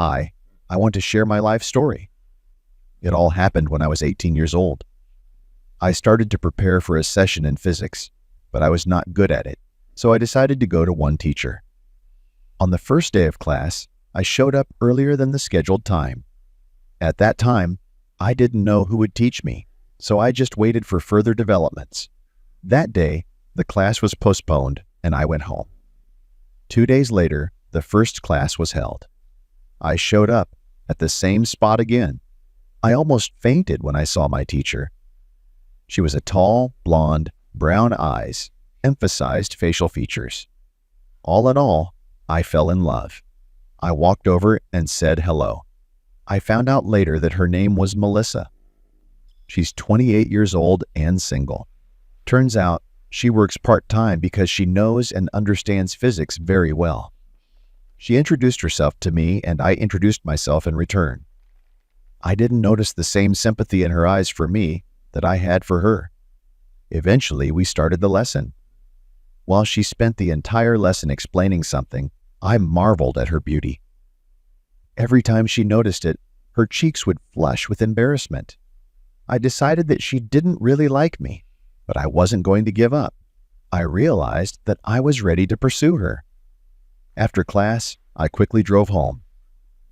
Hi, I want to share my life story. It all happened when I was 18 years old. I started to prepare for a session in physics, but I was not good at it, so I decided to go to one teacher. On the first day of class, I showed up earlier than the scheduled time. At that time, I didn't know who would teach me, so I just waited for further developments. That day, the class was postponed and I went home. 2 days later, the first class was held. I showed up at the same spot again. I almost fainted when I saw my teacher. She was a tall, blonde, brown eyes, emphasized facial features. All in all, I fell in love. I walked over and said hello. I found out later that her name was Melissa. She's 28 years old and single. Turns out she works part-time because she knows and understands physics very well. She introduced herself to me and I introduced myself in return. I didn't notice the same sympathy in her eyes for me that I had for her. Eventually, we started the lesson. While she spent the entire lesson explaining something, I marveled at her beauty. Every time she noticed it, her cheeks would flush with embarrassment. I decided that she didn't really like me, but I wasn't going to give up. I realized that I was ready to pursue her. After class, I quickly drove home.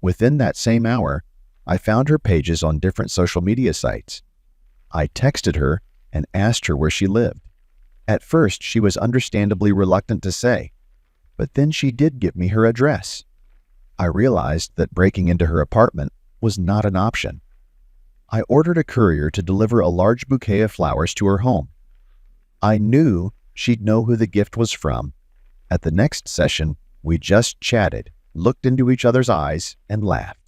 Within that same hour, I found her pages on different social media sites. I texted her and asked her where she lived. At first, she was understandably reluctant to say, but then she did give me her address. I realized that breaking into her apartment was not an option. I ordered a courier to deliver a large bouquet of flowers to her home. I knew she'd know who the gift was from. At the next session, we just chatted, looked into each other's eyes, and laughed.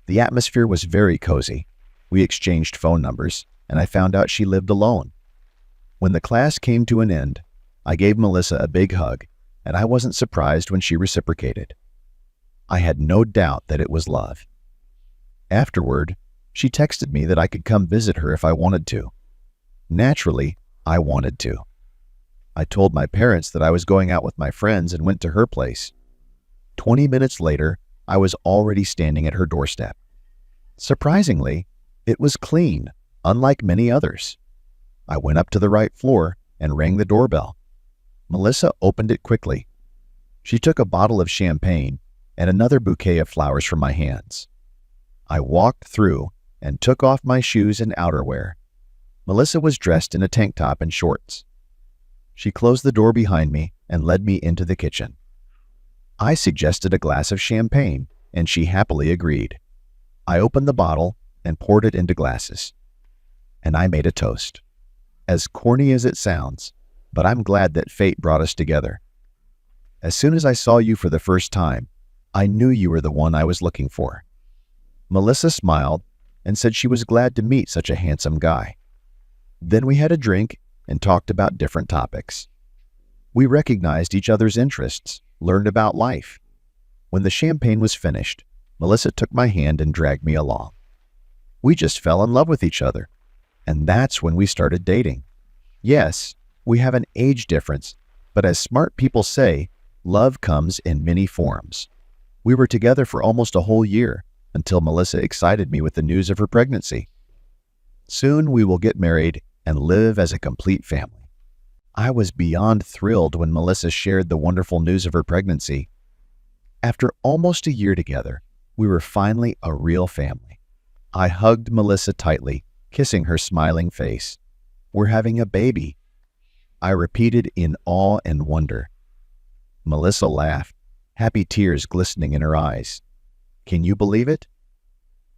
The atmosphere was very cozy. We exchanged phone numbers, and I found out she lived alone. When the class came to an end, I gave Melissa a big hug, and I wasn't surprised when she reciprocated. I had no doubt that it was love. Afterward, she texted me that I could come visit her if I wanted to. Naturally, I wanted to. I told my parents that I was going out with my friends and went to her place. 20 minutes later, I was already standing at her doorstep. Surprisingly, it was clean, unlike many others. I went up to the right floor and rang the doorbell. Melissa opened it quickly. She took a bottle of champagne and another bouquet of flowers from my hands. I walked through and took off my shoes and outerwear. Melissa was dressed in a tank top and shorts. She closed the door behind me and led me into the kitchen. I suggested a glass of champagne, and she happily agreed. I opened the bottle and poured it into glasses. And I made a toast. As corny as it sounds, but I'm glad that fate brought us together. As soon as I saw you for the first time, I knew you were the one I was looking for. Melissa smiled and said she was glad to meet such a handsome guy. Then we had a drink and talked about different topics. We recognized each other's interests, learned about life. When the champagne was finished, Melissa took my hand and dragged me along. We just fell in love with each other, and that's when we started dating. Yes, we have an age difference, but as smart people say, love comes in many forms. We were together for almost a whole year until Melissa excited me with the news of her pregnancy. Soon we will get married and live as a complete family. I was beyond thrilled when Melissa shared the wonderful news of her pregnancy. After almost a year together, we were finally a real family. I hugged Melissa tightly, kissing her smiling face. We're having a baby. I repeated in awe and wonder. Melissa laughed, happy tears glistening in her eyes. Can you believe it?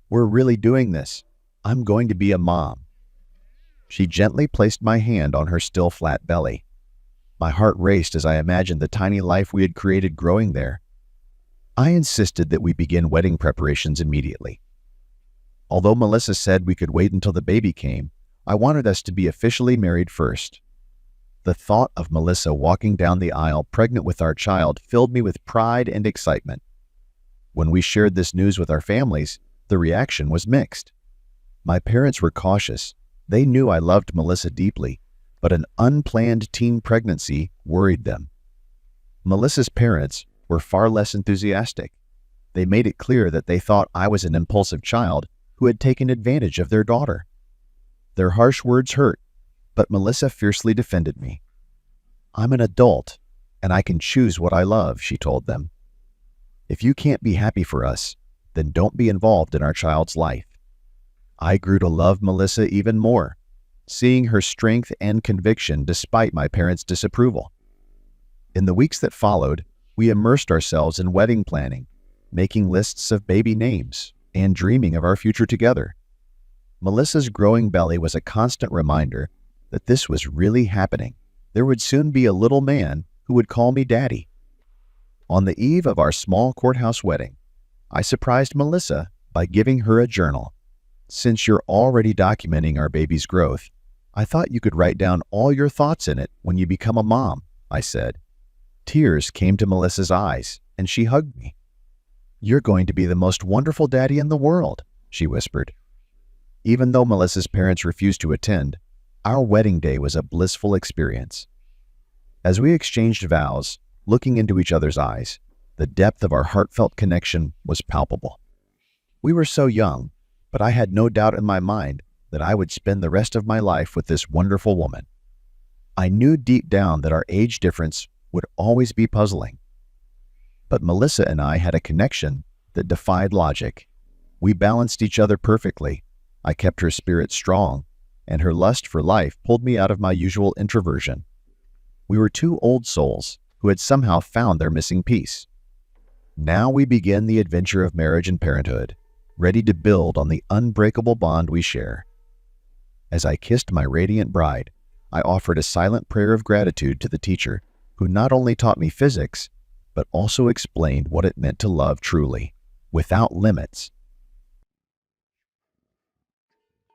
We're really doing this. I'm going to be a mom. She gently placed my hand on her still flat belly. My heart raced as I imagined the tiny life we had created growing there. I insisted that we begin wedding preparations immediately. Although Melissa said we could wait until the baby came, I wanted us to be officially married first. The thought of Melissa walking down the aisle pregnant with our child filled me with pride and excitement. When we shared this news with our families, the reaction was mixed. My parents were cautious. They knew I loved Melissa deeply, but an unplanned teen pregnancy worried them. Melissa's parents were far less enthusiastic. They made it clear that they thought I was an impulsive child who had taken advantage of their daughter. Their harsh words hurt, but Melissa fiercely defended me. "I'm an adult, and I can choose what I love," she told them. "If you can't be happy for us, then don't be involved in our child's life." I grew to love Melissa even more, seeing her strength and conviction despite my parents' disapproval. In the weeks that followed, we immersed ourselves in wedding planning, making lists of baby names, and dreaming of our future together. Melissa's growing belly was a constant reminder that this was really happening. There would soon be a little man who would call me Daddy. On the eve of our small courthouse wedding, I surprised Melissa by giving her a journal. "Since you're already documenting our baby's growth, I thought you could write down all your thoughts in it when you become a mom," I said. Tears came to Melissa's eyes, and she hugged me. "You're going to be the most wonderful daddy in the world," she whispered. Even though Melissa's parents refused to attend, our wedding day was a blissful experience. As we exchanged vows, looking into each other's eyes, the depth of our heartfelt connection was palpable. We were so young, but I had no doubt in my mind that I would spend the rest of my life with this wonderful woman. I knew deep down that our age difference would always be puzzling. But Melissa and I had a connection that defied logic. We balanced each other perfectly. I kept her spirit strong, and her lust for life pulled me out of my usual introversion. We were two old souls who had somehow found their missing piece. Now we begin the adventure of marriage and parenthood, ready to build on the unbreakable bond we share. As I kissed my radiant bride, I offered a silent prayer of gratitude to the teacher who not only taught me physics, but also explained what it meant to love truly, without limits,